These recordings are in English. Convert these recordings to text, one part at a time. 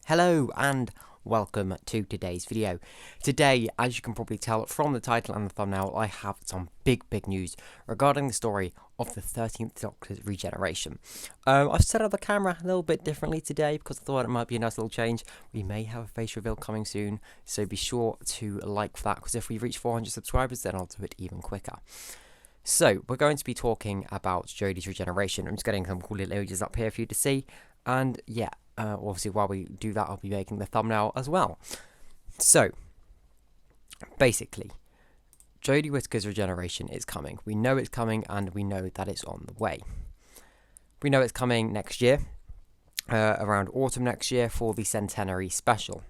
Hello and welcome to today's video. Today, as you can probably tell from the title and the thumbnail, I have some big news regarding the story of the 13th Doctor's regeneration. I've set up the camera a little bit differently today because I thought it might be a nice little change. We may have a face reveal coming soon, so be sure to like for that, because if we reach 400 subscribers, then I'll do it even quicker. So, we're going to be talking about Jodie's regeneration. I'm just getting some cool little images up here for you to see, and yeah. Obviously, while we do that, I'll be making the thumbnail as well. So, basically, Jodie Whittaker's regeneration is coming. We know it's coming, and we know that it's on the way. We know it's coming next year, around autumn next year, for the centenary special.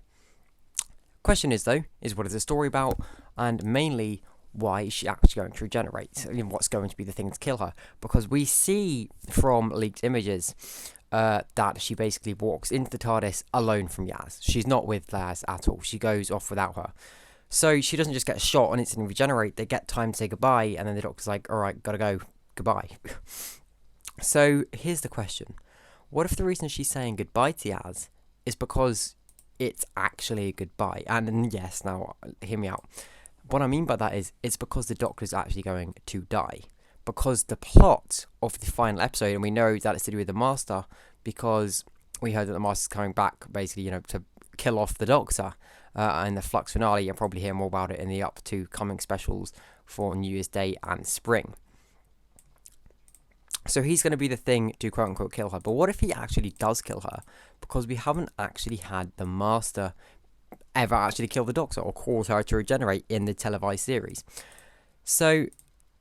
Question is, though, what is the story about, and mainly, why is she actually going to regenerate? What's going to be the thing to kill her? Because we see from leaked images that she basically walks into the TARDIS alone from Yaz. She's not with Yaz at all. She goes off without her. So she doesn't just get shot and instantly regenerate. They get time to say goodbye, and then the Doctor's like, alright, gotta go, goodbye. So here's the question. What if the reason she's saying goodbye to Yaz is because it's actually a goodbye? And yes, now, hear me out. What I mean by that is, it's because the Doctor's actually going to die. Because the plot of the final episode, and we know that it's to do with the Master, because we heard that the Master's coming back, basically, to kill off the Doctor in the Flux finale, and probably hear more about it in the up to coming specials for New Year's Day and spring. So he's going to be the thing to quote-unquote kill her. But what if he actually does kill her? Because we haven't actually had the Master ever actually kill the Doctor or cause her to regenerate in the televised series. So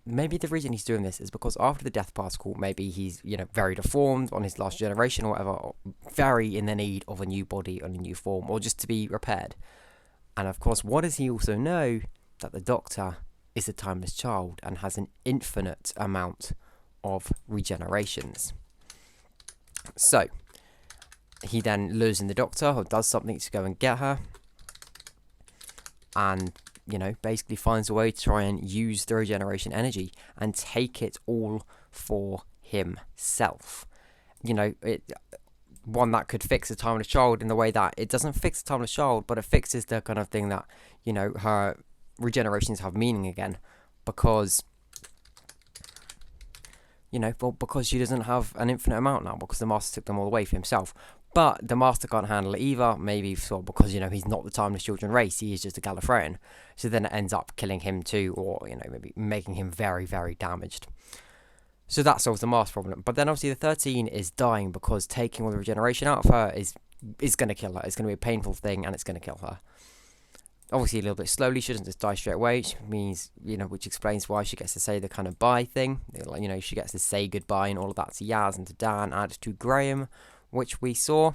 maybe the reason he's doing this is because after the death particle, maybe he's, very deformed on his last generation or whatever, or very in the need of a new body or a new form, or just to be repaired. And of course, what does he also know? That the Doctor is a timeless child and has an infinite amount of regenerations. So, he then lures in the Doctor, or does something to go and get her, and basically finds a way to try and use the regeneration energy and take it all for himself. One that could fix a timeless child in the way that it doesn't fix a timeless child, but it fixes the kind of thing that, her regenerations have meaning again, because because she doesn't have an infinite amount now, because the Master took them all away for himself. But the Master can't handle it either, maybe because, he's not the timeless children race, he is just a Gallifreyan. So then it ends up killing him too, or, maybe making him very, very damaged. So that solves the Master problem. But then obviously the 13 is dying because taking all the regeneration out of her is going to kill her. It's going to be a painful thing, and it's going to kill her. Obviously a little bit slowly, she doesn't just die straight away, which means, which explains why she gets to say the kind of bye thing. She gets to say goodbye and all of that to Yaz and to Dan and to Graham, which we saw.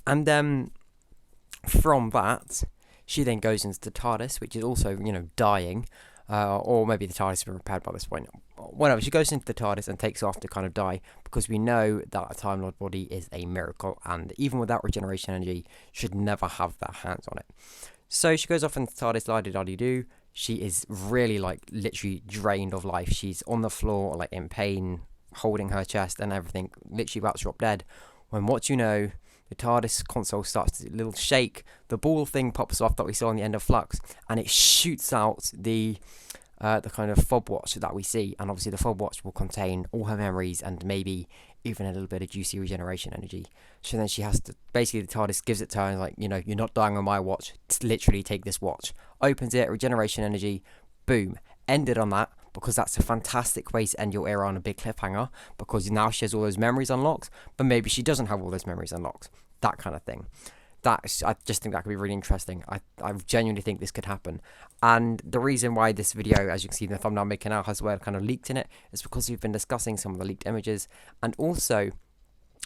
And then from that, she then goes into the TARDIS, which is also, dying. Or maybe the TARDIS has been repaired by this point. Whatever, she goes into the TARDIS and takes off to kind of die, because we know that a Time Lord body is a miracle, and even without regeneration energy, should never have their hands on it. So she goes off into the TARDIS, la-di-da-di-do. She is really, literally drained of life. She's on the floor, in pain, holding her chest and everything, literally about to drop dead, when what you know, the TARDIS console starts to little shake, the ball thing pops off that we saw on the end of Flux, and it shoots out the kind of fob watch that we see, and obviously the fob watch will contain all her memories and maybe even a little bit of juicy regeneration energy. So then she has to, basically the TARDIS gives it to her and you're not dying on my watch, literally take this watch. Opens it, regeneration energy, boom, ended on that, because that's a fantastic way to end your era on a big cliffhanger, because now she has all those memories unlocked, but maybe she doesn't have all those memories unlocked. That kind of thing. I just think that could be really interesting. I genuinely think this could happen. And the reason why this video, as you can see in the thumbnail I'm making now, has well kind of leaked in it, is because we've been discussing some of the leaked images. And also,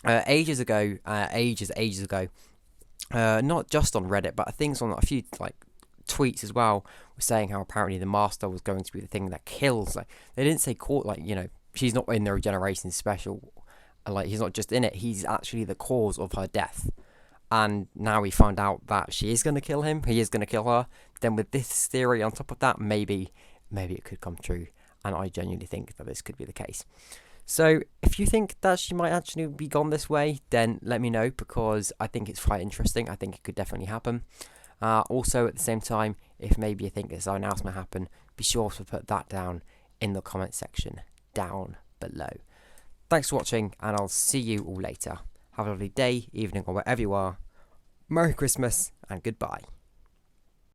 ages ago, not just on Reddit, but things on a few tweets as well, were saying how apparently the Master was going to be the thing that kills. They didn't say she's not in the regeneration special. He's not just in it, he's actually the cause of her death. And now we found out that she is going to kill him, he is going to kill her. Then with this theory on top of that, maybe it could come true. And I genuinely think that this could be the case. So if you think that she might actually be gone this way, then let me know, because I think it's quite interesting. I think it could definitely happen. Also, at the same time, if maybe you think something else might happen, be sure to put that down in the comment section down below. Thanks for watching, and I'll see you all later. Have a lovely day, evening, or wherever you are. Merry Christmas, and goodbye.